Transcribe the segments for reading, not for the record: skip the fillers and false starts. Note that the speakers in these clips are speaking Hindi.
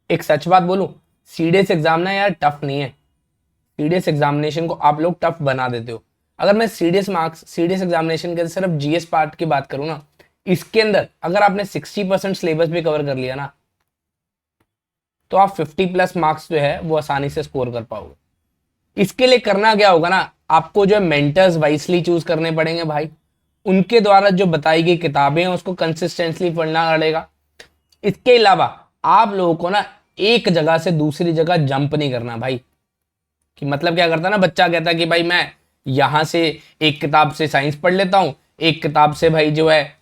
एक सच बात बोलूं, सीडीएस एग्जाम ना यार टफ नहीं है। सीडीएस एग्जामिनेशन को आप लोग टफ बना देते हो। अगर मैं सीडीएस एग्जामिनेशन के सिर्फ जीएस पार्ट की बात करूं ना, इसके अंदर अगर आपने 60% सिलेबस भी कवर कर लिया ना, तो आप 50+ मार्क्स जो है वो आसानी से स्कोर कर पाओगे। इसके लिए करना क्या होगा ना, आपको जो है मेंटर्स वाइसली चूज करने पड़ेंगे भाई। उनके द्वारा जो बताई गई किताबें हैं उसको कंसिस्टेंटली पढ़ना पड़ेगा। इसके अलावा आप लोगों को ना एक जगह से दूसरी जगह जंप नहीं करना भाई। कि मतलब क्या करता है ना, बच्चा कहता है कि भाई मैं यहां से एक किताब से साइंस पढ़ लेता हूँ, एक किताब से भाई जो है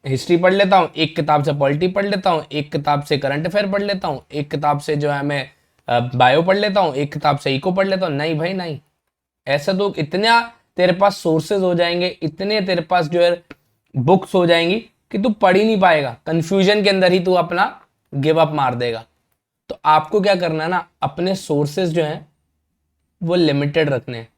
हिस्ट्री पढ़ लेता हूँ, एक किताब से पॉलिटी पढ़ लेता हूँ, एक किताब से करंट अफेयर पढ़ लेता हूँ, एक किताब से जो है मैं बायो पढ़ लेता हूँ, एक किताब से इको पढ़ लेता हूँ। नहीं भाई नहीं, ऐसा तो इतना तेरे पास सोर्सेज हो जाएंगे, इतने तेरे पास जो है बुक्स हो जाएंगी कि तू पढ़ ही नहीं पाएगा। कंफ्यूजन के अंदर ही तू अपना गिव अप मार देगा। तो आपको क्या करना है ना, अपने सोर्सेज जो हैं वो लिमिटेड रखने हैं,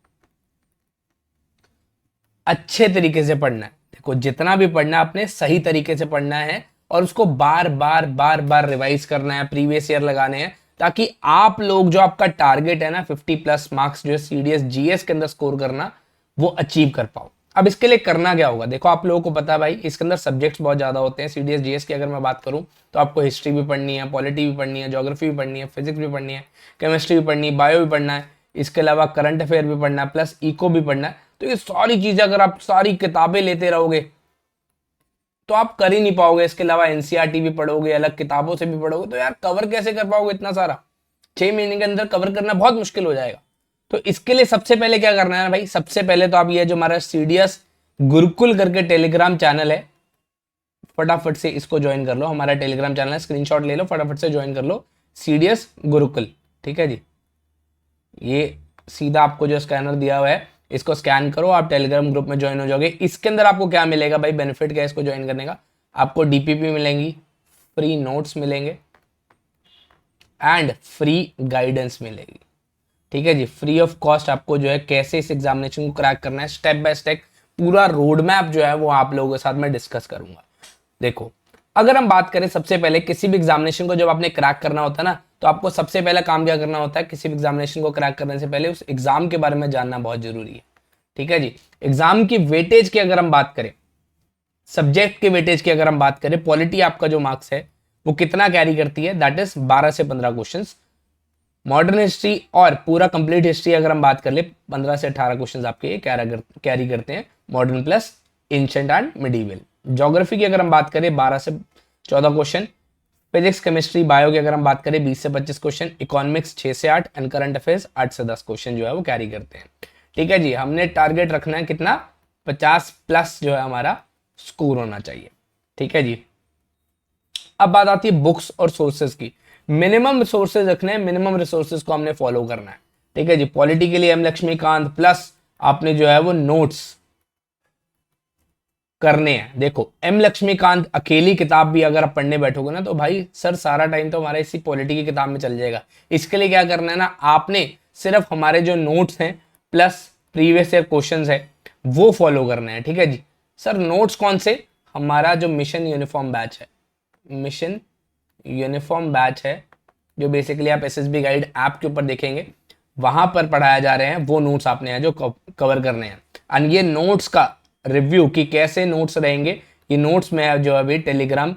अच्छे तरीके से पढ़ना है। देखो जितना भी पढ़ना है अपने सही तरीके से पढ़ना है और उसको बार बार बार बार रिवाइज करना है, प्रीवियस ईयर लगाने हैं, ताकि आप लोग जो आपका टारगेट है ना 50+ मार्क्स जो है सीडीएस जीएस के अंदर स्कोर करना, वो अचीव कर पाओ। अब इसके लिए करना क्या होगा, देखो आप लोगों को पता है भाई इसके अंदर सब्जेक्ट्स बहुत ज्यादा होते हैं। सीडीएस जीएस की अगर मैं बात करूं तो आपको हिस्ट्री भी पढ़नी है, पॉलिटी भी पढ़नी है, ज्योग्राफी भी पढ़नी है, फिजिक्स भी पढ़नी है, केमिस्ट्री भी पढ़नी है, बायो भी पढ़ना है, इसके अलावा करंट अफेयर भी पढ़ना है, प्लस इको भी पढ़ना है। तो ये सारी चीजें अगर आप सारी किताबें लेते रहोगे तो आप कर ही नहीं पाओगे। इसके अलावा एनसीईआरटी भी पढ़ोगे, अलग किताबों से भी पढ़ोगे, तो यार कवर कैसे कर पाओगे इतना सारा? 6 महीने के अंदर कवर करना बहुत मुश्किल हो जाएगा। तो इसके लिए सबसे पहले क्या करना है ना भाई, सबसे पहले तो आप ये जो हमारा सीडीएस गुरुकुल करके टेलीग्राम चैनल है, फटाफट से इसको ज्वाइन कर लो। हमारा टेलीग्राम चैनल है, स्क्रीनशॉट ले लो, फटाफट से ज्वाइन कर लो सीडीएस गुरुकुल। ठीक है जी, ये सीधा आपको जो स्कैनर दिया हुआ है इसको स्कैन करो, आप टेलीग्राम ग्रुप में ज्वाइन हो जाओगे। इसके अंदर आपको क्या मिलेगा भाई, बेनिफिट क्या है इसको ज्वाइन करने का, आपको डीपीपी मिलेंगी, फ्री नोट्स मिलेंगे एंड फ्री गाइडेंस मिलेगी। ठीक है जी, फ्री ऑफ कॉस्ट आपको जो है कैसे इस एग्जामिनेशन को क्रैक करना है, स्टेप बाय स्टेप पूरा रोड मैप जो है वो आप लोगों के साथ मैं डिस्कस करूंगा। देखो अगर हम बात करें सबसे पहले किसी भी एग्जामिनेशन को जब आपने क्रैक करना होता है ना, तो आपको सबसे पहला काम क्या करना होता है, किसी भी एग्जामिनेशन को क्रैक करने से पहले उस एग्जाम के बारे में जानना बहुत जरूरी है। ठीक है जी, एग्जाम की वेटेज की अगर हम बात करें, सब्जेक्ट के वेटेज की अगर हम बात करें, पॉलिटी आपका जो मार्क्स है वो कितना कैरी करती है, दैट इज 12 से 15 क्वेश्चन। मॉडर्न हिस्ट्री और पूरा कंप्लीट हिस्ट्री अगर हम बात कर ले, 15 से 18 क्वेश्चन आपके कैरी करते हैं, modern plus ancient and medieval. Geography की अगर हम बात करें 12 से 14 क्वेश्चन, फिजिक्स केमिस्ट्री बायो की अगर हम बात करें 20 से 25 क्वेश्चन, इकोनॉमिक्स 6 से 8 एंड करंट अफेयर्स 8 से 10 क्वेश्चन जो है वो कैरी करते हैं। ठीक है जी, हमने टारगेट रखना है कितना, 50+ जो है हमारा स्कोर होना चाहिए। ठीक है जी, अब बात आती है बुक्स और सोर्सेज की। मिनिमम रिसोर्सेज रखने हैं, मिनिमम रिसोर्सेज को हमने फॉलो करना है। ठीक है जी, पॉलिटी के लिए एम लक्ष्मीकांत प्लस आपने जो है वो नोट्स करने हैं। देखो एम लक्ष्मीकांत अकेली किताब भी अगर आप पढ़ने बैठोगे ना, तो भाई सर सारा टाइम तो हमारा इसी पॉलिटी की किताब में चल जाएगा। इसके लिए क्या करना है ना, आपने सिर्फ हमारे जो नोट्स हैं प्लस प्रीवियस ईयर क्वेश्चंस है वो फॉलो करने हैं। ठीक है जी, सर नोट्स कौन से, हमारा जो मिशन यूनिफॉर्म बैच है, मिशन यूनिफॉर्म बैच है, जो बेसिकली आप एसएसबी गाइड ऐप के ऊपर देखेंगे, वहां पर पढ़ाया जा रहे हैं वो नोट्स आपने हैं जो कवर करने हैं। एंड ये नोट्स का रिव्यू कि कैसे नोट्स रहेंगे, ये नोट्स में जो अभी टेलीग्राम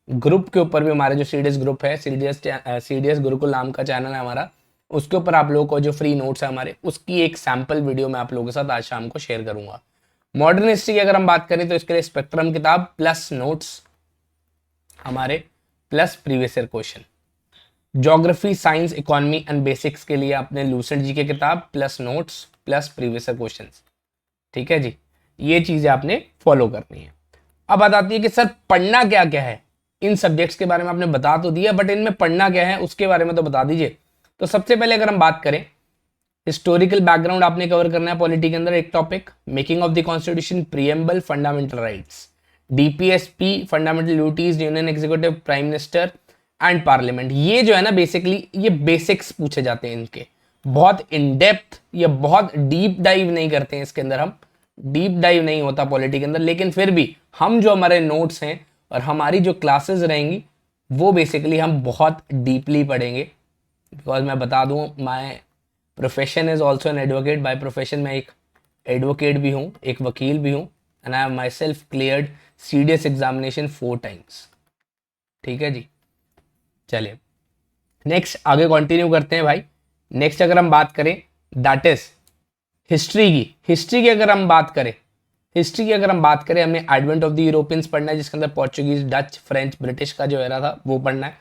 ग्रुप के ऊपर भी, हमारे जो सीडीएस ग्रुप है, सीडीएस गुरुकुल नाम का चैनल है हमारा, उसके ऊपर आप लोगों को जो फ्री नोट्स है हमारे, उसकी एक सैंपल वीडियो मैं आप लोगों के साथ आज शाम को शेयर करूंगा। मॉडर्न हिस्ट्री की अगर हम बात करें तो इसके लिए स्पेक्ट्रम किताब प्लस नोट्स हमारे plus previous year question. Geography science economy and basics के लिए आपने लूसेंट जी के किताब plus notes plus previous year questions. ठीक है जी, ये चीजें आपने फॉलो करनी है। अब बात आती है कि सर पढ़ना क्या क्या है, इन सब्जेक्ट्स के बारे में आपने बता तो दिया, बट इनमें पढ़ना क्या है उसके बारे में तो बता दीजिए। तो सबसे पहले अगर हम बात करें, हिस्टोरिकल बैकग्राउंड आपने कवर करना है पॉलिटी के अंदर, एक topic making of the constitution, preamble, fundamental rights, DPSP fundamental duties, union executive, prime minister and parliament. ये जो है ना बेसिकली ये बेसिक्स पूछे जाते हैं इनके, बहुत इन डेप्थ या बहुत डीप डाइव नहीं करते हैं इसके अंदर, हम डीप डाइव नहीं होता पॉलिटी के अंदर, लेकिन फिर भी हम जो हमारे नोट्स हैं और हमारी जो क्लासेस रहेंगी वो बेसिकली हम बहुत डीपली पढ़ेंगे, बिकॉज मैं बता दूं my profession is also an advocate. By profession मैं एक एडवोकेट भी हूँ, एक वकील भी हूँ, and I have my self cleared CDS examination 4 times. ठीक है जी, चलिए नेक्स्ट आगे कंटिन्यू करते हैं भाई। नेक्स्ट अगर हम बात करें दैट इज हिस्ट्री की। हिस्ट्री की अगर हम बात करें, हमें एडवेंट ऑफ द यूरोपियंस पढ़ना है, जिसके अंदर पोर्चुगीज, डच, फ्रेंच, ब्रिटिश का जो एरा था वो पढ़ना है।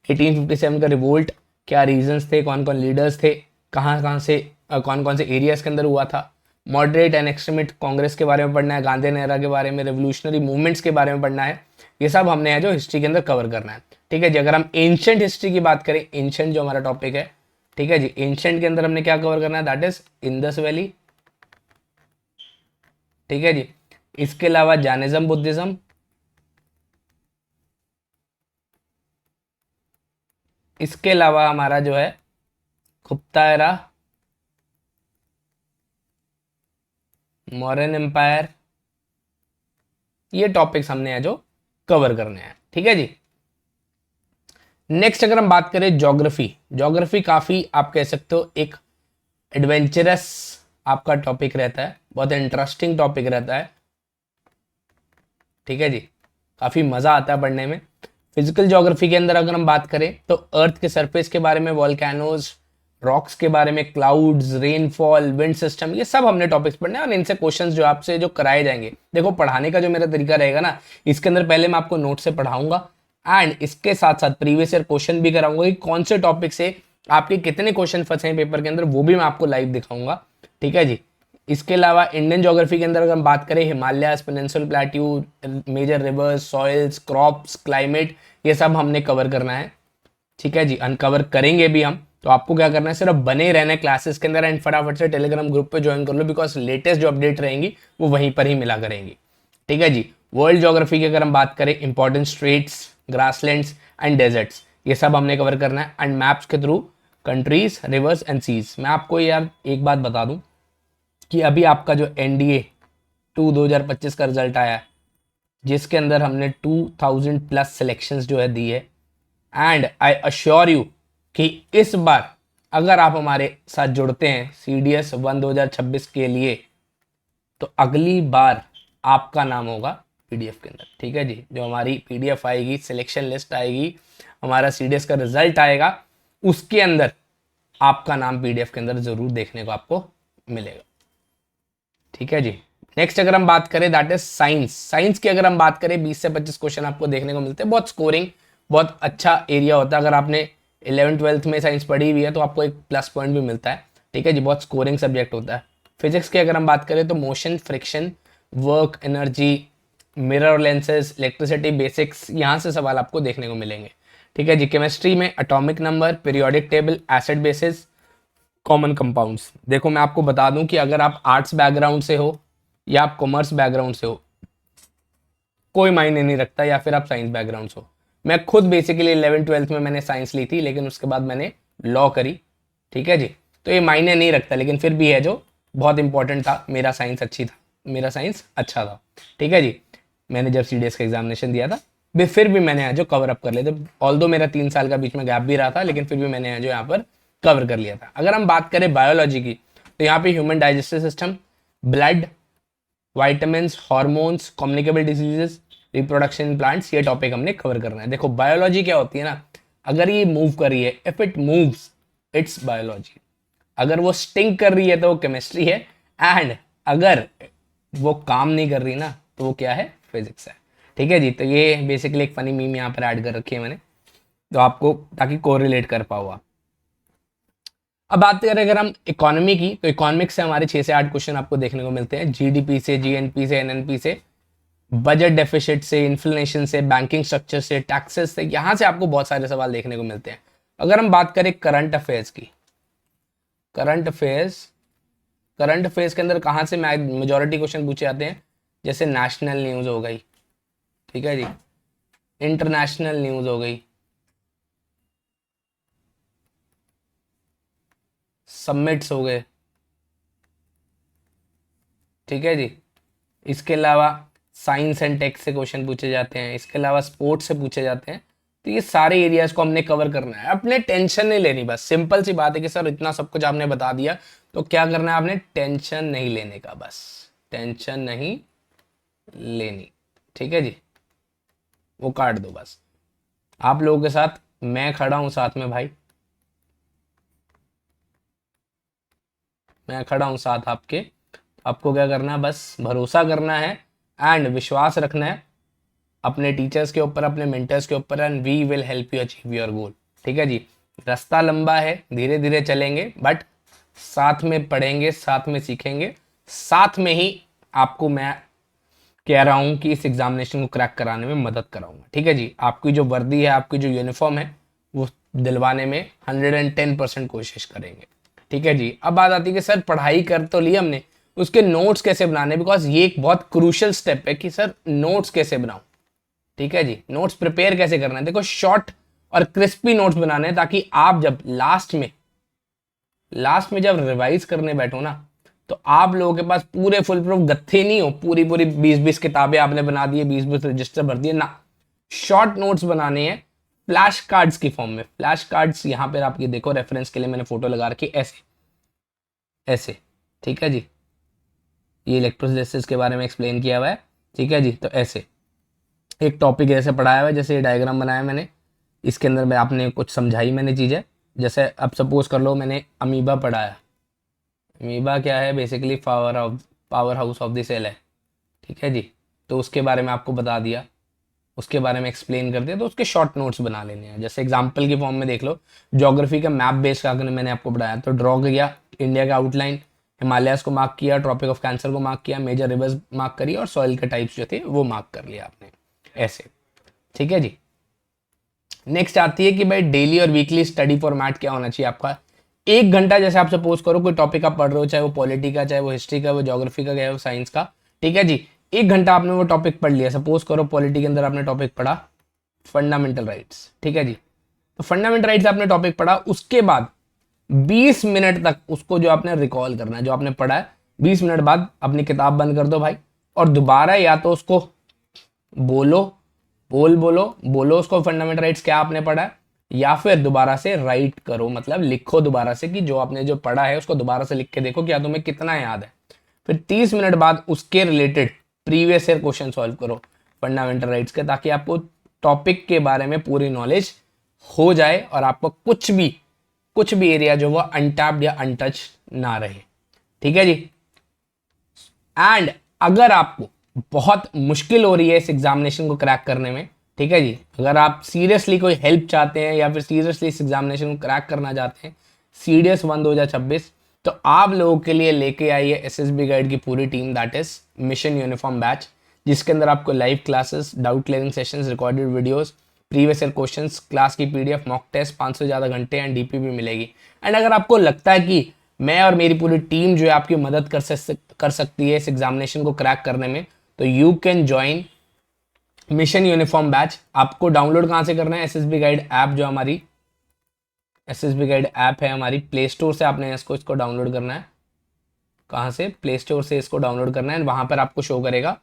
1857 का रिवोल्ट, क्या रीजंस थे, कौन कौन लीडर्स थे, कहाँ कहाँ से कौन कौन से एरियाज के अंदर हुआ था। मॉडरेट एंड एक्सट्रीमिस्ट कांग्रेस के बारे में पढ़ना है, गांधी एरा के बारे में, रेवोल्यूशनरी मूवमेंट्स के बारे में पढ़ना है। ये सब हमने है जो हिस्ट्री के अंदर कवर करना है। ठीक है जी, अगर हम एंशंट हिस्ट्री की बात करें, एंशंट जो हमारा टॉपिक है, ठीक है जी, एंशंट के अंदर हमने क्या कवर करना है, दैट इज इंडस वैली। ठीक है जी, इसके अलावा जैनिज्म, बुद्धिज्म, इसके अलावा हमारा जो है गुप्ता एरा, मौर्यन एम्पायर, ये टॉपिक्स हमने है जो कवर करने हैं। ठीक है जी, नेक्स्ट अगर हम बात करें ज्योग्राफी, ज्योग्राफी काफी आप कह सकते हो एक एडवेंचरस आपका टॉपिक रहता है, बहुत इंटरेस्टिंग टॉपिक रहता है। ठीक है जी, काफी मजा आता है पढ़ने में। फिजिकल ज्योग्राफी के अंदर अगर हम बात करें तो अर्थ के सरफेस के बारे में, वॉल्केनोज, रॉक्स के बारे में, क्लाउड्स, रेनफॉल, विंड सिस्टम, ये सब हमने टॉपिक्स पढ़ने हैं और इनसे क्वेश्चंस जो आपसे जो कराए जाएंगे। देखो पढ़ाने का जो मेरा तरीका रहेगा ना, इसके अंदर पहले मैं आपको नोट से पढ़ाऊंगा एंड इसके साथ साथ प्रीवियस ईयर क्वेश्चन भी कराऊंगा कि कौन से टॉपिक से आपके कितने क्वेश्चन फंसे हैं पेपर के अंदर, वो भी मैं आपको लाइव दिखाऊंगा। ठीक है जी, इसके अलावा इंडियन ज्योग्राफी के अंदर अगर हम बात करें, Himalayas, peninsular plateau, major rivers, soils, crops, climate, ये सब हमने कवर करना है। ठीक है जी, अनकवर करेंगे भी हम। तो आपको क्या करना है, सिर्फ बने रहना है क्लासेस के अंदर एंड फटाफट से टेलीग्राम ग्रुप पे ज्वाइन कर लो, बिकॉज लेटेस्ट जो अपडेट रहेंगी वो वहीं पर ही मिला करेंगी। ठीक है जी, वर्ल्ड ज्योग्राफी की अगर हम बात करें, important straits, grasslands and deserts, ये सब हमने कवर करना है एंड मैप्स के through countries, rivers and seas. मैं आपको यार एक बात बता दूं कि अभी आपका जो एनडीए 2025 का रिजल्ट आया है, जिसके अंदर हमने 2000 प्लस सिलेक्शंस जो है दी है, एंड आई अश्योर यू कि इस बार अगर आप हमारे साथ जुड़ते हैं CDS 1 2026 के लिए, तो अगली बार आपका नाम होगा PDF के अंदर। ठीक है जी, जो हमारी PDF आएगी, सिलेक्शन लिस्ट आएगी, हमारा CDS का रिजल्ट आएगा, उसके अंदर आपका नाम PDF के अंदर जरूर देखने को आपको मिलेगा। ठीक है जी, नेक्स्ट अगर हम बात करें दैट इज साइंस। साइंस की अगर हम बात करें 20 से 25 क्वेश्चन आपको देखने को मिलते हैं, बहुत स्कोरिंग, बहुत अच्छा एरिया होता है। अगर आपने 11th-12th में साइंस पढ़ी हुई है तो आपको एक प्लस पॉइंट भी मिलता है। ठीक है जी, बहुत स्कोरिंग सब्जेक्ट होता है। फिजिक्स की अगर हम बात करें तो motion, friction, work, energy, mirror lenses, electricity basics, यहाँ से सवाल आपको देखने को मिलेंगे। ठीक है जी, केमिस्ट्री में atomic number, periodic table, acid basis, common compounds. देखो मैं आपको बता दूं कि अगर आप आर्ट्स बैकग्राउंड से हो या आप कॉमर्स बैकग्राउंड से हो, कोई मायने नहीं रखता, या फिर आप साइंस बैकग्राउंड से हो। मैं खुद बेसिकली 11th-12th में मैंने साइंस ली थी, लेकिन उसके बाद मैंने लॉ करी। ठीक है जी, तो ये मायने नहीं रखता, लेकिन फिर भी है जो बहुत इंपॉर्टेंट था, मेरा साइंस अच्छी था, मेरा साइंस अच्छा था। ठीक है जी, मैंने जब CDS का एग्जामिनेशन दिया था, फिर भी मैंने जो कवर अप कर लिया था, ऑल्दो मेरा 3 साल का बीच में गैप भी रहा था, लेकिन फिर भी मैंने जो यहाँ पर कवर कर लिया था। अगर हम बात करें बायोलॉजी की, तो यहाँ पे human digestive system, blood, vitamins, hormones, communicable diseases, reproduction plants, ये टॉपिक हमने कवर करना है। देखो बायोलॉजी क्या होती है ना, अगर ये मूव कर रही है, if it moves it's biology. अगर वो स्टिंग कर रही है तो वो केमिस्ट्री है, एंड अगर वो काम नहीं कर रही ना तो वो क्या है, फिजिक्स है। ठीक है जी, तो ये बेसिकली एक फनी मीम यहाँ पर ऐड कर रखी है मैंने, तो आपको ताकि कोरिलेट कर पाओ आप। अब बात करें अगर हम इकोनॉमी की, तो इकोनॉमिक्स से हमारे 6 से 8 क्वेश्चन आपको देखने को मिलते हैं, GDP से, GNP से, NNP से, बजट डेफिसिट से, इन्फ्लेशन से, बैंकिंग स्ट्रक्चर से, टैक्सेस से, यहां से आपको बहुत सारे सवाल देखने को मिलते हैं। अगर हम बात करें करंट अफेयर्स की, करंट अफेयर्स, करंट अफेयर्स के अंदर कहां से मेजोरिटी क्वेश्चन पूछे जाते हैं, जैसे नेशनल न्यूज हो गई, ठीक है जी, इंटरनेशनल न्यूज हो गई, सबमिट्स हो गए। ठीक है जी, इसके अलावा साइंस एंड टेक से क्वेश्चन पूछे जाते हैं, इसके अलावा स्पोर्ट्स से पूछे जाते हैं, तो ये सारे एरियाज को हमने कवर करना है, अपने टेंशन नहीं लेनी, बस सिंपल सी बात है कि सर इतना सब कुछ आपने बता दिया तो क्या करना है आपने, टेंशन नहीं लेने का, बस टेंशन नहीं लेनी, ठीक है जी। वो काट दो बस, आप लोगों के साथ मैं खड़ा हूं साथ में भाई, मैं खड़ा हूं साथ आपके। आपको क्या करना है, बस भरोसा करना है एंड विश्वास रखना है अपने टीचर्स के ऊपर, अपने मेंटर्स के ऊपर, and we will help you achieve your goal, ठीक है जी। रास्ता लंबा है, धीरे धीरे चलेंगे, बट साथ में पढ़ेंगे, साथ में सीखेंगे, साथ में ही आपको मैं कह रहा हूं कि इस एग्जामिनेशन को क्रैक कराने में मदद कराऊंगा, ठीक है जी। आपकी जो वर्दी है, आपकी जो यूनिफॉर्म है, वो दिलवाने में 110% कोशिश करेंगे, ठीक है जी। अब बात आती है कि सर पढ़ाई कर तो ली हमने, उसके नोट्स कैसे बनाने, बिकॉज ये एक बहुत क्रूशियल स्टेप है कि सर नोट्स कैसे बनाऊं, ठीक है जी। नोट्स प्रिपेयर कैसे करना है, देखो शॉर्ट और क्रिस्पी नोट्स बनाने हैं, ताकि आप जब लास्ट में जब रिवाइज करने बैठो ना, तो आप लोगों के पास पूरे फुल प्रूफ गत्थे नहीं हो, पूरी पूरी 20-20 किताबें आपने बना दी है, 20-20 रजिस्टर भर दिए ना। शॉर्ट नोट्स बनाने हैं फ्लैश कार्ड्स की फॉर्म में। फ्लैश कार्ड्स यहां पर आपकी देखो, रेफरेंस के लिए मैंने फोटो लगा रखी, ऐसे ऐसे, ठीक है जी। ये इलेक्ट्रोलिसिस के बारे में एक्सप्लेन किया हुआ है, ठीक है जी। तो ऐसे एक टॉपिक ऐसे पढ़ाया हुआ है, जैसे ये डायग्राम बनाया मैंने, इसके अंदर में आपने कुछ समझाई मैंने चीज़ें, जैसे अब सपोज कर लो मैंने अमीबा पढ़ाया। अमीबा क्या है, basically powerhouse of the cell है, ठीक है जी। तो उसके बारे में आपको बता दिया, उसके बारे में एक्सप्लेन कर दिया, तो उसके शॉर्ट नोट्स बना लेने हैं। जैसे एग्जाम्पल की फॉर्म में देख लो, ज्योग्राफी का मैप बेस का मैंने आपको पढ़ाया, तो ड्रॉ किया इंडिया का आउटलाइन, हिमालयाज को मार्क किया, ट्रॉपिक ऑफ कैंसर को मार्क किया, मेजर रिवर्स मार्क करी, और सॉइल के टाइप्स जो थे वो मार्क कर लिया आपने, ऐसे, ठीक है जी। नेक्स्ट आती है कि भाई डेली और वीकली स्टडी फॉर्मेट क्या होना चाहिए आपका। 1 घंटा, जैसे आप सपोज करो कोई टॉपिक आप पढ़ रहे हो, चाहे वो पॉलिटी का, चाहे वो हिस्ट्री का, वो ज्योग्राफी का, चाहे वो साइंस का, ठीक है जी। 1 घंटा आपने वो टॉपिक पढ़ लिया, सपोज करो पॉलिटी के अंदर आपने टॉपिक पढ़ा फंडामेंटल राइट्स, ठीक है जी। तो फंडामेंटल राइट्स आपने टॉपिक पढ़ा, उसके बाद 20 मिनट तक उसको जो आपने रिकॉल करना है, जो आपने पढ़ा है, 20 मिनट बाद अपनी किताब बंद कर दो भाई, और दोबारा या तो उसको बोलो, बोलो उसको फंडामेंटल राइट्स क्या आपने पढ़ा है, या फिर दोबारा से राइट करो, मतलब लिखो दोबारा से कि जो आपने जो पढ़ा है उसको दोबारा से लिख के देखो क्या तुम्हें कितना याद है। फिर 30 मिनट बाद उसके related previous year question solve करो फंडामेंटल राइट्स के, ताकि आपको टॉपिक के बारे में पूरी नॉलेज हो जाए और आपको कुछ भी एरिया जो वो अनटैप्ड या अनटच ना रहे, ठीक है जी। एंड अगर आपको बहुत मुश्किल हो रही है इस एग्जामिनेशन को क्रैक करने में, ठीक है जी, अगर आप सीरियसली कोई हेल्प चाहते हैं या फिर सीरियसली इस एग्जामिनेशन को क्रैक करना चाहते हैं, सीडीएस 1 2026, तो आप लोगों के लिए लेके आई है एसएसबी गाइड की पूरी team, that is mission uniform batch, जिसके अंदर आपको live classes, doubt clearing sessions, recorded videos, previous year questions, class की पीडीएफ, मॉक टेस्ट, 500 से ज़्यादा घंटे एंड डीपी भी मिलेगी। एंड अगर आपको लगता है कि मैं और मेरी पूरी टीम जो है आपकी मदद कर सकती है इस एग्जामिनेशन को क्रैक करने में, तो you can join mission uniform batch. आपको डाउनलोड कहाँ से करना है, एसएसबी गाइड ऐप, जो हमारी एसएसबी गाइड ऐप है हमारी, प्ले स्टोर से आपने इसको डाउनलोड करना है। कहाँ से, प्ले स्टोर से इसको डाउनलोड करना है, वहां पर आपको शो करेगा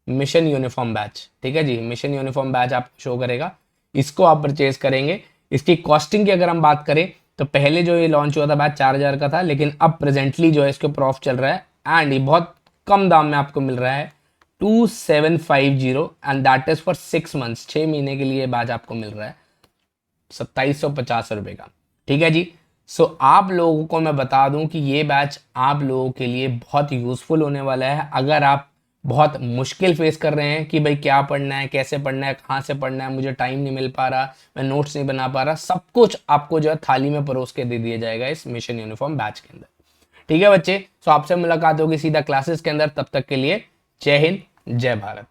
मिशन यूनिफॉर्म बैच, ठीक है जी। मिशन यूनिफॉर्म बैच आपको शो करेगा, इसको आप परचेज करेंगे। इसकी कॉस्टिंग की अगर हम बात करें, तो पहले जो ये लॉन्च हुआ था बैच 4000 का था, लेकिन अब प्रेजेंटली जो है इसके ऊपर ऑफ चल रहा है, एंड ये बहुत कम दाम में आपको मिल रहा है 2750, and that is for 6 months, 6 महीने के लिए बैच आपको मिल रहा है 2750 रुपये का, ठीक है जी। सो आप लोगों को मैं बता दूं कि ये बैच आप लोगों के लिए बहुत यूजफुल होने वाला है। अगर आप बहुत मुश्किल फेस कर रहे हैं कि भाई क्या पढ़ना है, कैसे पढ़ना है, कहाँ से पढ़ना है, मुझे टाइम नहीं मिल पा रहा, मैं नोट्स नहीं बना पा रहा, सब कुछ आपको जो है थाली में परोस के दे दिया जाएगा इस मिशन यूनिफॉर्म बैच के अंदर, ठीक है बच्चे। सो आपसे मुलाकात होगी सीधा क्लासेस के अंदर, तब तक के लिए जय हिंद, जय भारत।